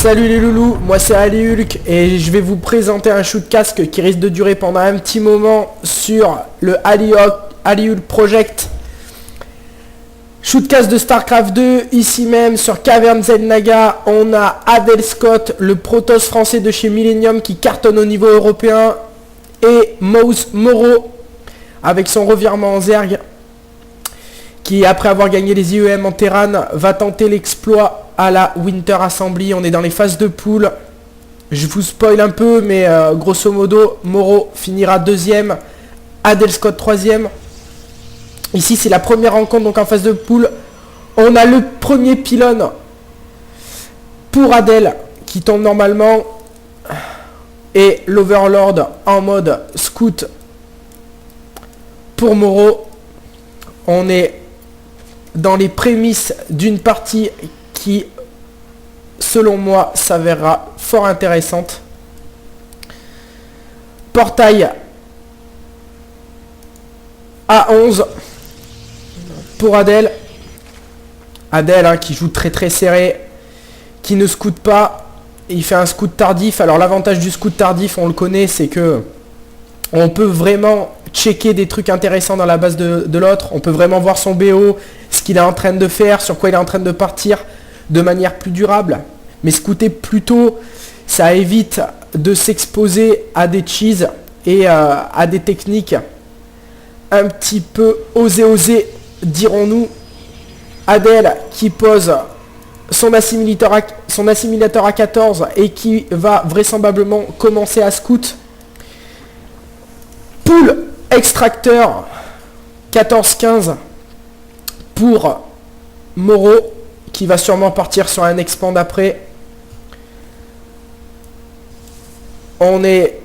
Salut les loulous, moi c'est Ali Hulk et je vais vous présenter un shoot casque qui risque de durer pendant un petit moment sur le Ali Hulk Project. Shoot casque de StarCraft 2, ici même sur Cavern Naga, on a Adel Scott, le Protoss français de chez Millennium qui cartonne au niveau européen, et Mouse Moreau avec son revirement en Zerg qui, après avoir gagné les IEM en Terran, va tenter l'exploit à la Winter Assembly. On est dans les phases de poule. Je vous spoil un peu, mais grosso modo, Moreau finira deuxième, Adel Scott troisième. Ici, c'est la première rencontre, donc en phase de poule. On a le premier pylône pour Adel, qui tombe normalement, et l'Overlord en mode scout pour Moreau. On est dans les prémices d'une partie qui, selon moi, s'avérera fort intéressante. Portail à 11 pour Adel. Adel qui joue très serré, qui ne scoute pas. Il fait un scout tardif. Alors l'avantage du scout tardif, on le connaît, c'est que on peut vraiment checker des trucs intéressants dans la base de l'autre. On peut vraiment voir son BO, ce qu'il est en train de faire, sur quoi il est en train de partir de manière plus durable. Mais scouter plus tôt, ça évite de s'exposer à des cheese et à des techniques un petit peu osées, dirons-nous. Adel qui pose son assimilateur à 14 et qui va vraisemblablement commencer à scout. Pool extracteur 14-15 pour Moreau qui va sûrement partir sur un expand après. On est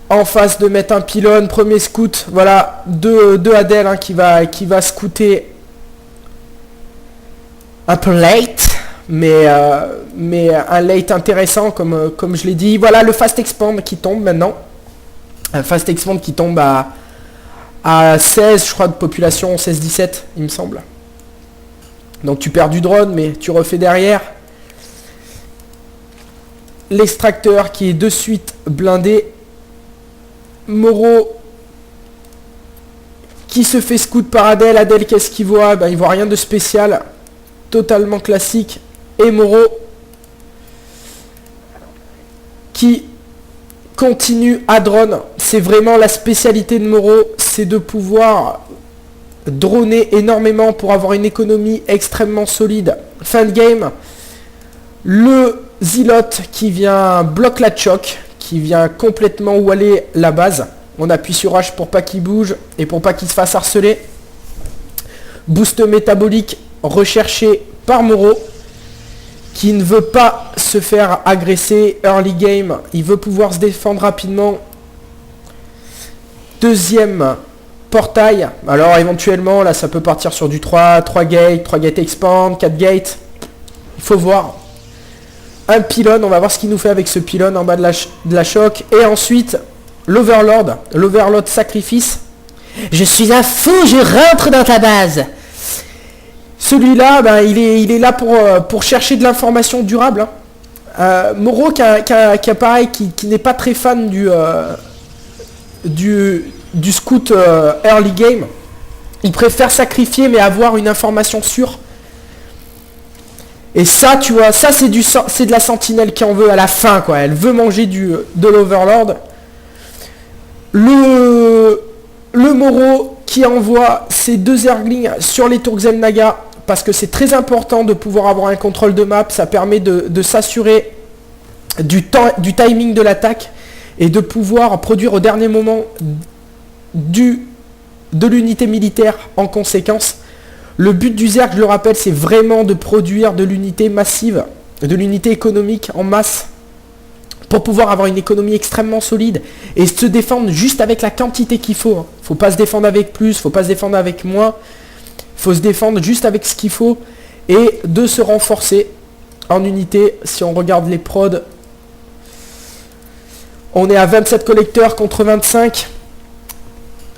en face de mettre un pylône, premier scout, voilà, deux Adel qui va scouter un peu late, mais un late intéressant comme je l'ai dit. Voilà le fast expand qui tombe maintenant. Un fast expand qui tombe à 16, je crois, de population, 16-17, il me semble. Donc tu perds du drone, mais tu refais derrière. L'extracteur qui est de suite blindé. Moreau qui se fait scout par Adel. Adel, qu'est-ce qu'il voit? Il voit rien de spécial. Totalement classique. Et Moreau qui continue à drone. C'est vraiment la spécialité de Moreau, c'est de pouvoir droner énormément pour avoir une économie extrêmement solide. Fin de game, le Zilote qui vient bloque la choc, qui vient complètement waller la base. On appuie sur H pour pas qu'il bouge et pour pas qu'il se fasse harceler. Boost métabolique recherché par Moreau, qui ne veut pas se faire agresser early game. Il veut pouvoir se défendre rapidement. Deuxième portail. Alors éventuellement, là, ça peut partir sur du 3 gate expand, 4 gate. Il faut voir. Un pylône, on va voir ce qu'il nous fait avec ce pylône en bas de la choc. Et ensuite, l'Overlord sacrifice. Je suis un fou, je rentre dans ta base. Celui-là, il est là pour chercher de l'information durable. Moreau qui pareil, qui n'est pas très fan du scout early game. Il préfère sacrifier mais avoir une information sûre. Et ça, tu vois, ça c'est de la sentinelle qui en veut à la fin, quoi. Elle veut manger de l'Overlord. Le Moreau qui envoie ses deux Zerglings sur les tours Xel'Naga, parce que c'est très important de pouvoir avoir un contrôle de map. Ça permet de s'assurer du timing de l'attaque et de pouvoir produire au dernier moment de l'unité militaire en conséquence. Le but du Zerg, je le rappelle, c'est vraiment de produire de l'unité massive, de l'unité économique en masse, pour pouvoir avoir une économie extrêmement solide et se défendre juste avec la quantité qu'il faut. Faut pas se défendre avec plus, faut pas se défendre avec moins. Faut se défendre juste avec ce qu'il faut et de se renforcer en unité. Si on regarde les prods, on est à 27 collecteurs contre 25.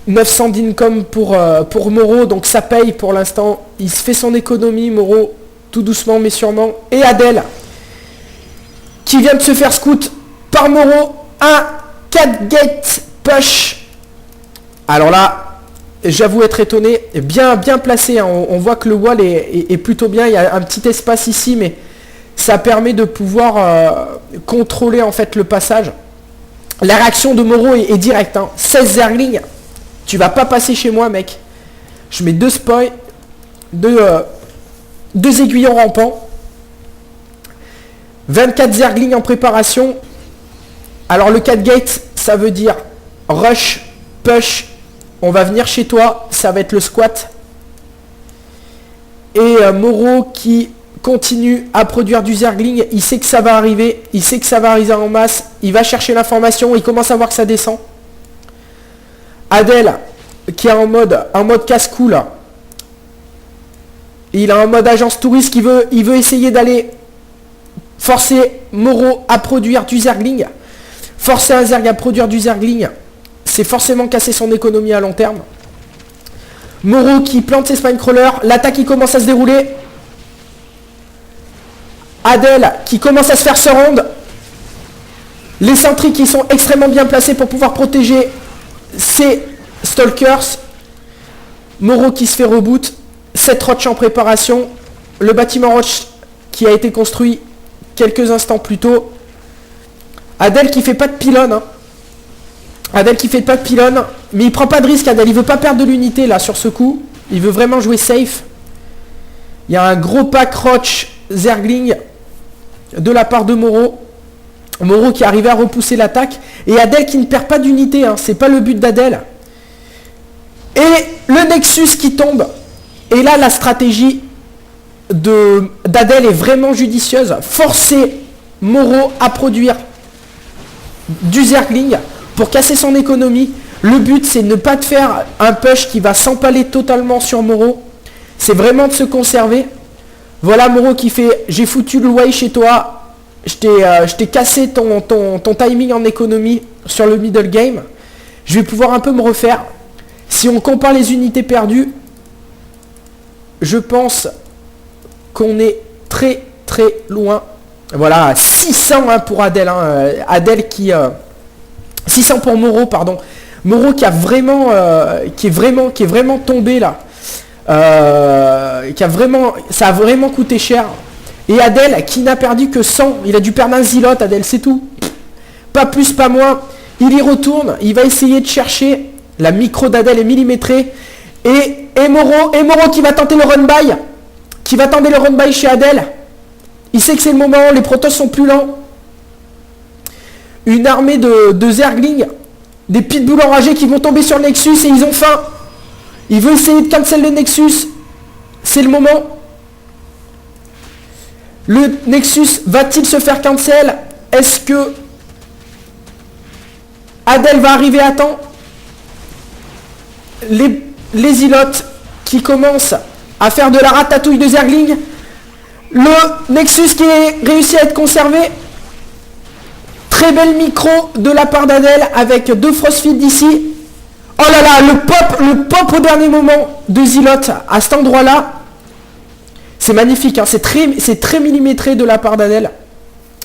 900 d'income pour Moreau, donc ça paye pour l'instant. Il se fait son économie, Moreau, tout doucement mais sûrement. Et Adel qui vient de se faire scout par Moreau. Un 4 gate push. Alors là, j'avoue être étonné. Bien placé. Hein. On voit que le wall est plutôt bien. Il y a un petit espace ici, mais ça permet de pouvoir contrôler en fait le passage. La réaction de Moreau est directe. Hein. 16 Zergling. Tu vas pas passer chez moi, mec. Je mets 2 spoils, 2 aiguillons rampants. 24 Zergling en préparation. Alors le 4 gate, ça veut dire rush, push. On va venir chez toi. Ça va être le squat. Et Moreau qui continue à produire du Zergling. Il sait que ça va arriver. Il sait que ça va arriver en masse. Il va chercher l'information. Il commence à voir que ça descend. Adel qui est en mode casse-cou là. Il a un mode agence touriste qui veut essayer d'aller forcer Moreau à produire du Zergling. Forcer un Zerg à produire du Zergling, c'est forcément casser son économie à long terme. Moreau qui plante ses spine crawlers. L'attaque qui commence à se dérouler. Adel qui commence à se faire surround. Les sentries qui sont extrêmement bien placés pour pouvoir protéger ces stalkers. Moreau qui se fait reboot. 7 roches en préparation. Le bâtiment roche qui a été construit quelques instants plus tôt. Adel qui fait pas de pylône. Hein. Adel qui fait pas de pylône. Mais il prend pas de risque, Adel. Il veut pas perdre de l'unité là sur ce coup. Il veut vraiment jouer safe. Il y a un gros pack roche Zergling de la part de Moreau. Moreau qui arrivait à repousser l'attaque. Et Adel qui ne perd pas d'unité. Hein. C'est pas le but d'Adel. Et le Nexus qui tombe. Et là, la stratégie d'Adel est vraiment judicieuse. Forcer Moreau à produire du Zergling pour casser son économie. Le but, c'est de ne pas de faire un push qui va s'empaler totalement sur Moreau. C'est vraiment de se conserver. Voilà Moreau qui fait « J'ai foutu le way chez toi. Je t'ai cassé ton timing en économie sur le middle game. Je vais pouvoir un peu me refaire. » Si on compare les unités perdues, je pense qu'on est très très loin. Voilà, 600 hein, pour Adel. Hein. Adel qui... 600 pour Moreau, pardon. Moreau qui est vraiment tombé là. Ça a vraiment coûté cher. Et Adel qui n'a perdu que 100. Il a dû perdre un zilote, Adel, c'est tout. Pas plus, pas moins. Il y retourne. Il va essayer de chercher. La micro d'Adel est millimétrée. Et Moreau qui va tenter le run by. Qui va tenter le run by chez Adel. Il sait que c'est le moment. Les Protoss sont plus lents. Une armée de Zergling. Des pitbulls enragés qui vont tomber sur le Nexus et ils ont faim. Il veut essayer de cancel le Nexus. C'est le moment. Le Nexus va-t-il se faire cancel? Est-ce que Adel va arriver à temps? Les îlotes qui commencent à faire de la ratatouille de Zergling. Le Nexus qui est réussi à être conservé. Très belle micro de la part d'Adel avec 2 Frostfield ici. Oh là là, le pop au dernier moment de Zilote à cet endroit-là. C'est magnifique, hein, c'est très millimétré de la part d'Adel.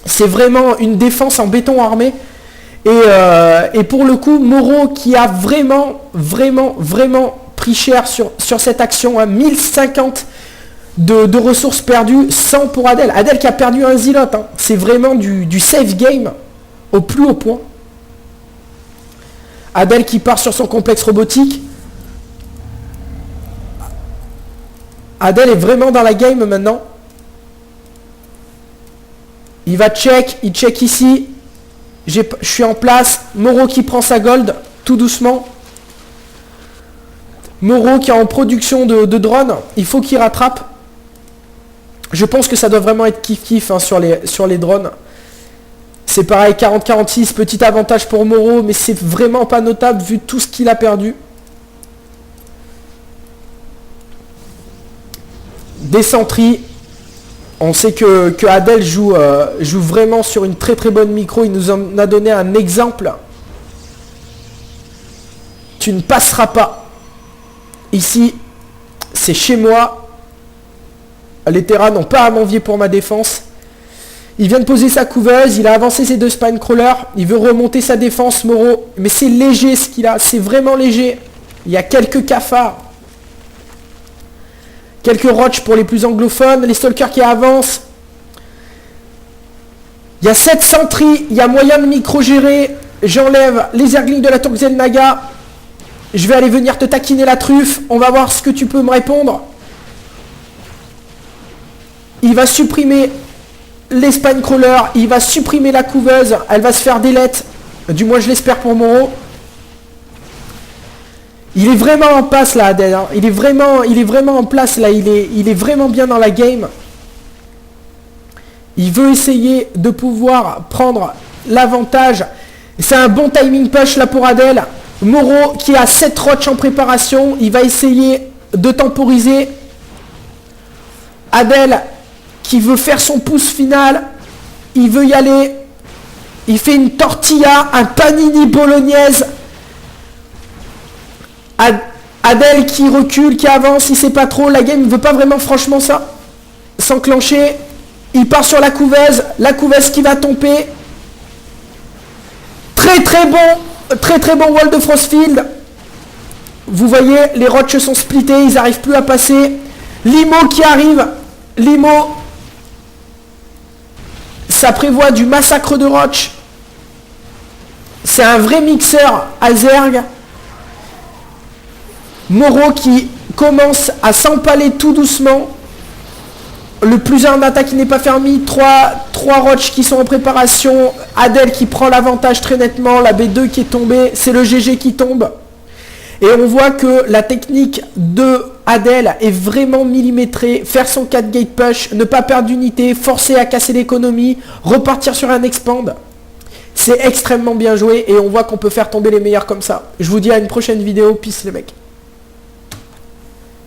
C'est vraiment une défense en béton armé. Et pour le coup, Moreau qui a vraiment pris cher sur cette action. Hein, 1050 de ressources perdues, 100 pour Adel. Adel qui a perdu un Zilote. Hein. C'est vraiment du safe game au plus haut point. Adel qui part sur son complexe robotique. Adel est vraiment dans la game maintenant. Il va check, il check ici. Je suis en place. Moreau qui prend sa gold tout doucement. Moreau qui est en production de drones. Il faut qu'il rattrape. Je pense que ça doit vraiment être kiff-kiff hein, sur les drones. C'est pareil, 40-46, petit avantage pour Moreau, mais c'est vraiment pas notable vu tout ce qu'il a perdu. Des sentries. On sait que Adel joue vraiment sur une très bonne micro. Il nous en a donné un exemple. Tu ne passeras pas. Ici, c'est chez moi. Les Terras n'ont pas à m'envier pour ma défense. Il vient de poser sa couveuse, il a avancé ses 2 spine crawlers, il veut remonter sa défense, Moreau. Mais c'est léger ce qu'il a, c'est vraiment léger. Il y a quelques cafards. Quelques roches pour les plus anglophones, les stalkers qui avancent. Il y a 7 sentries, il y a moyen de micro-gérer. J'enlève les erglings de la tour Xel'Naga. Je vais aller venir te taquiner la truffe. On va voir ce que tu peux me répondre. Il va supprimer les spine crawlers. Il va supprimer la couveuse. Elle va se faire délette. Du moins je l'espère pour Moreau. Il est vraiment en place là, Adel. Hein. Il est vraiment en place là. Il est vraiment bien dans la game. Il veut essayer de pouvoir prendre l'avantage. C'est un bon timing push là pour Adel. Moreau qui a 7 roches en préparation. Il va essayer de temporiser. Adel qui veut faire son pouce final. Il veut y aller. Il fait une tortilla, un panini bolognaise. Adel qui recule, qui avance, il sait pas trop. La game ne veut pas vraiment franchement ça s'enclencher. Il part sur la couveuse qui va tomber. Très bon wall de Frostfield. Vous voyez, les roches sont splittés, ils n'arrivent plus à passer. Limo qui arrive. Limo, ça prévoit du massacre de roches. C'est un vrai mixeur à Zerg. Moreau qui commence à s'empaler tout doucement. Le plus 1 d'attaque qui n'est pas fermé. 3 roches qui sont en préparation. Adel qui prend l'avantage très nettement. La B2 qui est tombée. C'est le GG qui tombe. Et on voit que la technique de Adel est vraiment millimétrée. Faire son 4 gate push. Ne pas perdre d'unité. Forcer à casser l'économie. Repartir sur un expand. C'est extrêmement bien joué. Et on voit qu'on peut faire tomber les meilleurs comme ça. Je vous dis à une prochaine vidéo. Peace les mecs.